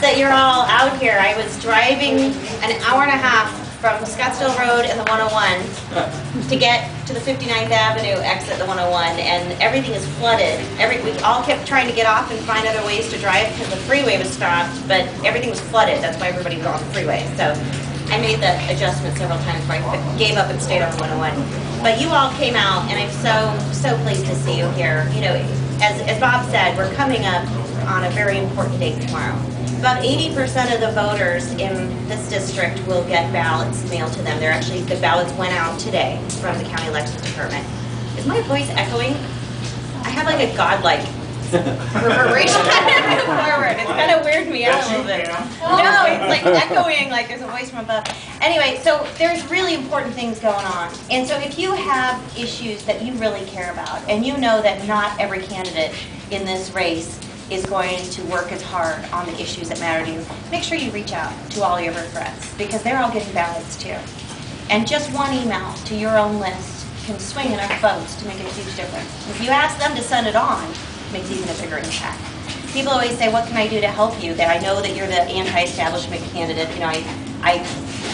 that you're all out here. I was driving an hour and a half from Scottsdale Road and the 101 to get to the 59th Avenue exit the 101, and everything is flooded. We all kept trying to get off and find other ways to drive because the freeway was stopped, but everything was flooded. That's why everybody was on the freeway. So I made the adjustment several times before I gave up and stayed on the 101. But you all came out, and I'm so pleased to see you here. You know, as Bob said, we're coming up on a very important date tomorrow. About 80% of the voters in this district will get ballots mailed to them. The ballots went out today from the County Elections Department. Is my voice echoing? I have like a godlike reverberation forward. It's kind of weirded me out a little bit. No, it's like echoing, like there's a voice from above. Anyway, so there's really important things going on. And so if you have issues that you really care about, and you know that not every candidate in this race is going to work as hard on the issues that matter to you, make sure you reach out to all your friends, because they're all getting ballots too. And just one email to your own list can swing enough votes to make a huge difference. If you ask them to send it on, it makes even a bigger impact. People always say, what can I do to help you? That I know that you're the anti-establishment candidate. You know, I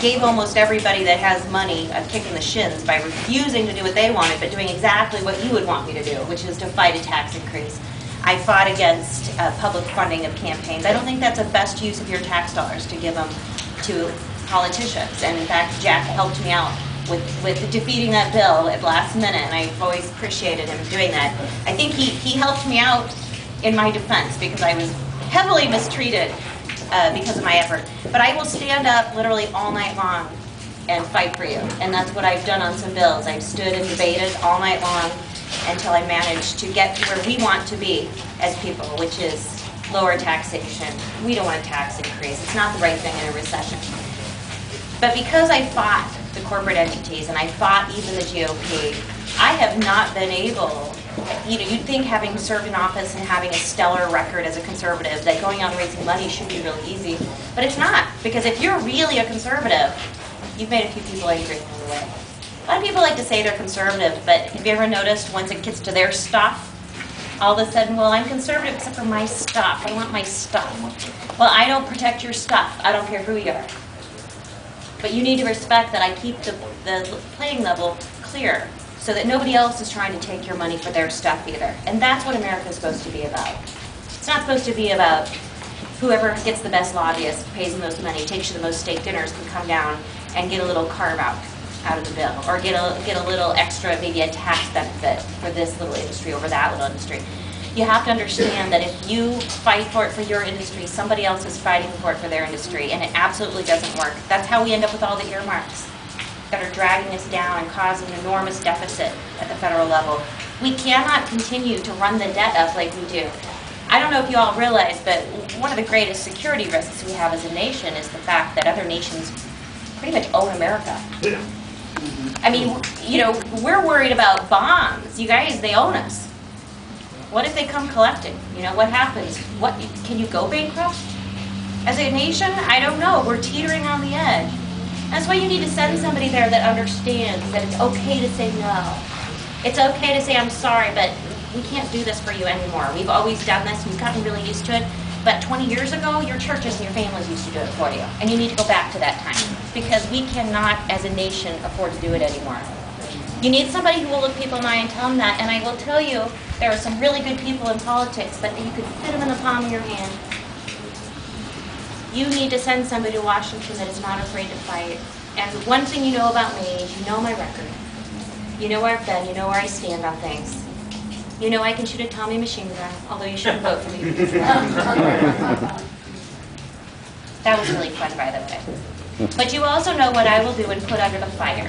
gave almost everybody that has money a kick in the shins by refusing to do what they wanted, but doing exactly what you would want me to do, which is to fight a tax increase. I fought against public funding of campaigns. I don't think that's the best use of your tax dollars to give them to politicians. And in fact, Jack helped me out with defeating that bill at last minute, and I've always appreciated him doing that. I think he helped me out in my defense because I was heavily mistreated because of my effort. But I will stand up literally all night long and fight for you. And that's what I've done on some bills. I've stood and debated all night long until I managed to get to where we want to be as people, which is lower taxation. We don't want a tax increase. It's not the right thing in a recession. But because I fought the corporate entities and I fought even the GOP, I have not been able, you know, you'd think having served in office and having a stellar record as a conservative that going out and raising money should be really easy, but it's not. Because if you're really a conservative, you've made a few people angry along the way. A lot of people like to say they're conservative, but have you ever noticed once it gets to their stuff, all of a sudden, well, I'm conservative except for my stuff. I want my stuff. Well, I don't protect your stuff. I don't care who you are. But you need to respect that I keep the playing level clear so that nobody else is trying to take your money for their stuff either. And that's what America is supposed to be about. It's not supposed to be about whoever gets the best lobbyist, pays the most money, takes you the most steak dinners, can come down and get a little carve out of the bill, or get a little extra, maybe a tax benefit for this little industry over that little industry. You have to understand that if you fight for it for your industry, somebody else is fighting for it for their industry, and it absolutely doesn't work. That's how we end up with all the earmarks that are dragging us down and causing an enormous deficit at the federal level. We cannot continue to run the debt up like we do. I don't know if you all realize, but one of the greatest security risks we have as a nation is the fact that other nations pretty much own America. Yeah. I mean, you know, we're worried about bombs. You guys, they own us. What if they come collecting? You know, what happens? What, can you go bankrupt? As a nation, I don't know. We're teetering on the edge. That's why you need to send somebody there that understands that it's okay to say no. It's okay to say, I'm sorry, but we can't do this for you anymore. We've always done this. We've gotten really used to it. But 20 years ago, your churches and your families used to do it for you. And you need to go back to that time. Because we cannot, as a nation, afford to do it anymore. You need somebody who will look people in the eye and tell them that. And I will tell you, there are some really good people in politics that you could fit them in the palm of your hand. You need to send somebody to Washington that is not afraid to fight. And one thing you know about me is you know my record. You know where I've been. You know where I stand on things. You know I can shoot a Tommy machine gun, although you shouldn't vote for me. That was really fun, by the way. But you also know what I will do and put under the fire.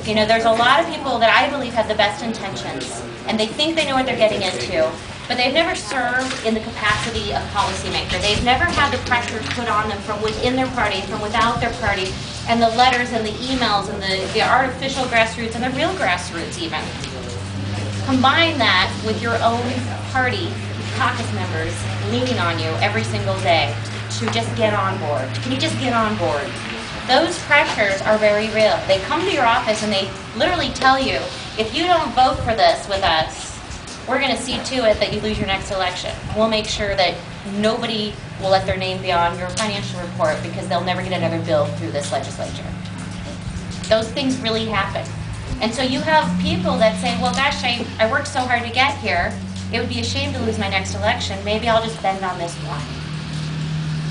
You know, there's a lot of people that I believe have the best intentions, and they think they know what they're getting into, but they've never served in the capacity of policymaker. They've never had the pressure put on them from within their party, from without their party, and the letters and the emails and the artificial grassroots and the real grassroots even. Combine that with your own party caucus members leaning on you every single day to just get on board. Can you just get on board? Those pressures are very real. They come to your office and they literally tell you, if you don't vote for this with us, we're going to see to it that you lose your next election. We'll make sure that nobody will let their name be on your financial report because they'll never get another bill through this legislature. Those things really happen. And so you have people that say, well, gosh, I worked so hard to get here. It would be a shame to lose my next election. Maybe I'll just bend on this one.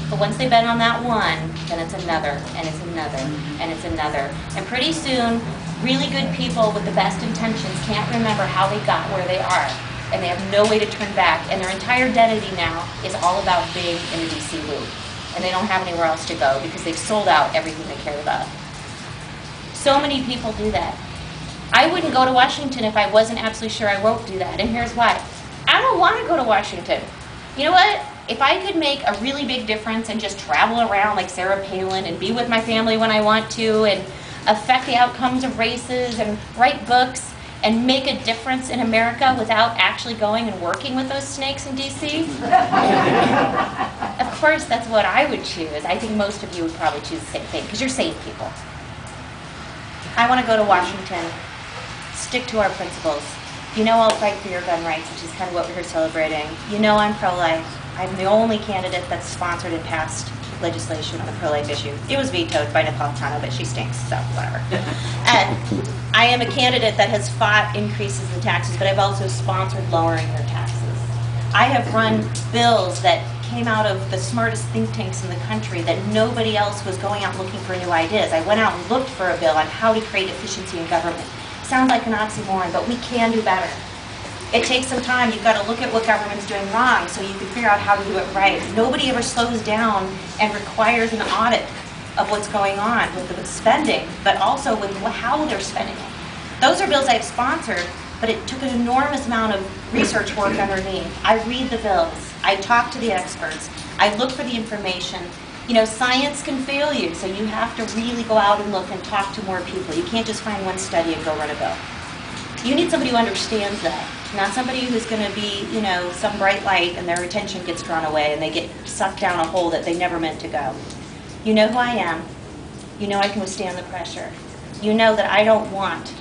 But once they bend on that one, then it's another, and it's another, and it's another. And pretty soon, really good people with the best intentions can't remember how they got where they are. And they have no way to turn back. And their entire identity now is all about being in the DC loop. And they don't have anywhere else to go because they've sold out everything they care about. So many people do that. I wouldn't go to Washington if I wasn't absolutely sure I won't do that. And here's why. I don't want to go to Washington. You know what? If I could make a really big difference and just travel around like Sarah Palin and be with my family when I want to and affect the outcomes of races and write books and make a difference in America without actually going and working with those snakes in DC, of course that's what I would choose. I think most of you would probably choose the same thing because you're sane people. I want to go to Washington, stick to our principles. You know I'll fight for your gun rights, which is kind of what we're celebrating. You know I'm pro-life. I'm the only candidate that's sponsored and passed legislation on the pro-life issue. It was vetoed by Napolitano, but she stinks, so whatever. And I am a candidate that has fought increases in taxes, but I've also sponsored lowering their taxes. I have run bills that came out of the smartest think tanks in the country that nobody else was going out looking for new ideas. I went out and looked for a bill on how to create efficiency in government. Sounds like an oxymoron, but we can do better. It takes some time. You've got to look at what government's doing wrong so you can figure out how to do it right. Nobody ever slows down and requires an audit of what's going on with the spending, but also with how they're spending it. Those are bills I've sponsored, but it took an enormous amount of research work underneath. I read the bills. I talk to the experts. I look for the information. You know, science can fail you, so you have to really go out and look and talk to more people. You can't just find one study and go run a bill. You need somebody who understands that, not somebody who's going to be, you know, some bright light and their attention gets drawn away and they get sucked down a hole that they never meant to go. You know who I am. You know I can withstand the pressure. You know that I don't want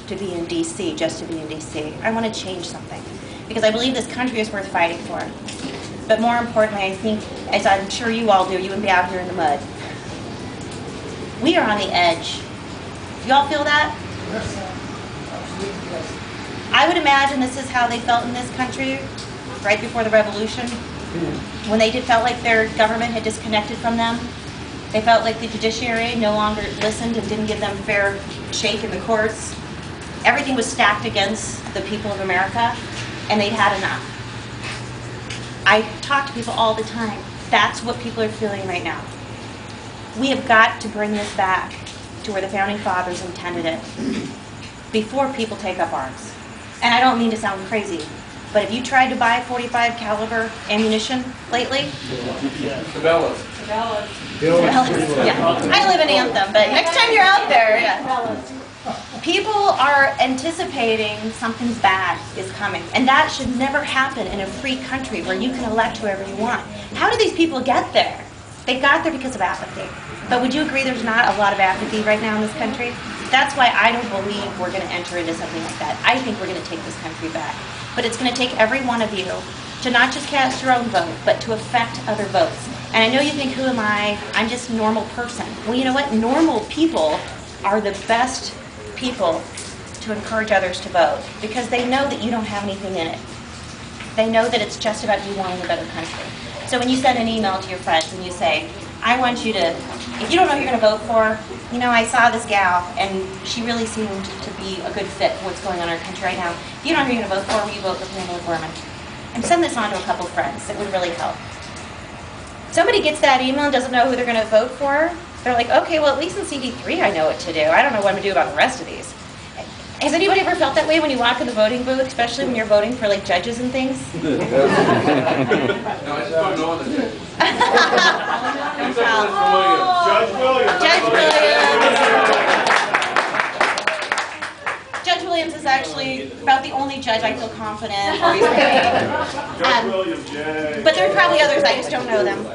to be in D.C. just to be in D.C. I want to change something because I believe this country is worth fighting for. But more importantly, I think, as I'm sure you all do, you wouldn't be out here in the mud. We are on the edge. Do you all feel that? Yes. Absolutely, yes. I would imagine this is how they felt in this country right before the revolution, when they felt like their government had disconnected from them. They felt like the judiciary no longer listened and didn't give them fair shake in the courts. Everything was stacked against the people of America, and they'd had enough. I talk to people all the time. That's what people are feeling right now. We have got to bring this back to where the Founding Fathers intended it before people take up arms. And I don't mean to sound crazy, but have you tried to buy 45 caliber ammunition lately? Cabela's. Yeah. I live in Anthem, but next time you're out there, yeah. People are anticipating something bad is coming, and that should never happen in a free country where you can elect whoever you want. How do these people get there? They got there because of apathy. But would you agree there's not a lot of apathy right now in this country? That's why I don't believe we're going to enter into something like that. I think we're going to take this country back. But it's going to take every one of you to not just cast your own vote, but to affect other votes. And I know you think, who am I? I'm just a normal person. Well, you know what? Normal people are the best people to encourage others to vote because they know that you don't have anything in it. They know that it's just about you wanting a better country. So when you send an email to your friends and you say, I want you to, if you don't know who you're going to vote for, you know, I saw this gal and she really seemed to be a good fit for what's going on in our country right now. If you don't know who you're going to vote for, will you vote for Pamela Gorman? And send this on to a couple friends. It would really help. Somebody gets that email and doesn't know who they're going to vote for. They're like, okay, well, at least in CD3 I know what to do. I don't know what I'm going to do about the rest of these. Has anybody ever felt that way when you walk in the voting booth, especially when you're voting for like judges and things? No, I just don't know the judges. Judge Williams. Judge Williams. Judge Williams is actually about the only judge I feel confident. Judge Williams, yay. But there are probably others, I just don't know them.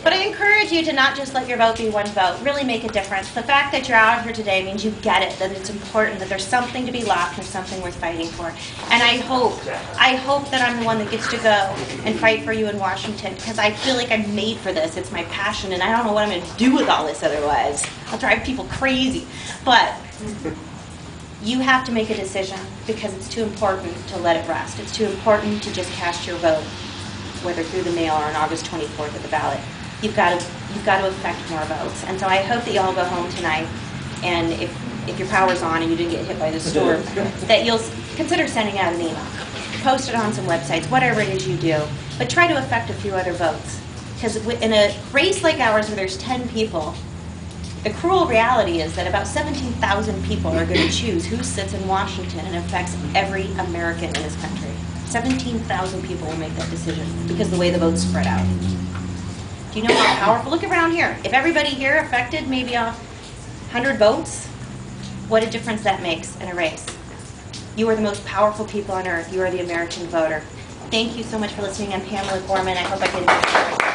But I encourage you to not just let your vote be one vote, really make a difference. The fact that you're out here today means you get it, that it's important, that there's something to be lost and something worth fighting for. And I hope that I'm the one that gets to go and fight for you in Washington, because I feel like I'm made for this. It's my passion, and I don't know what I'm going to do with all this otherwise. I'll drive people crazy. But you have to make a decision, because it's too important to let it rest. It's too important to just cast your vote, whether through the mail or on August 24th at the ballot. You've got to affect more votes. And so I hope that you all go home tonight, and if your power's on and you didn't get hit by the storm, that you'll consider sending out an email. Post it on some websites, whatever it is you do, but try to affect a few other votes. Because in a race like ours where there's 10 people, the cruel reality is that about 17,000 people are going to choose who sits in Washington, and affects every American in this country. 17,000 people will make that decision because of the way the votes spread out. Do you know how powerful? Look around here. If everybody here affected maybe 100 votes, what a difference that makes in a race. You are the most powerful people on earth. You are the American voter. Thank you so much for listening. I'm Pamela Gorman. I hope I can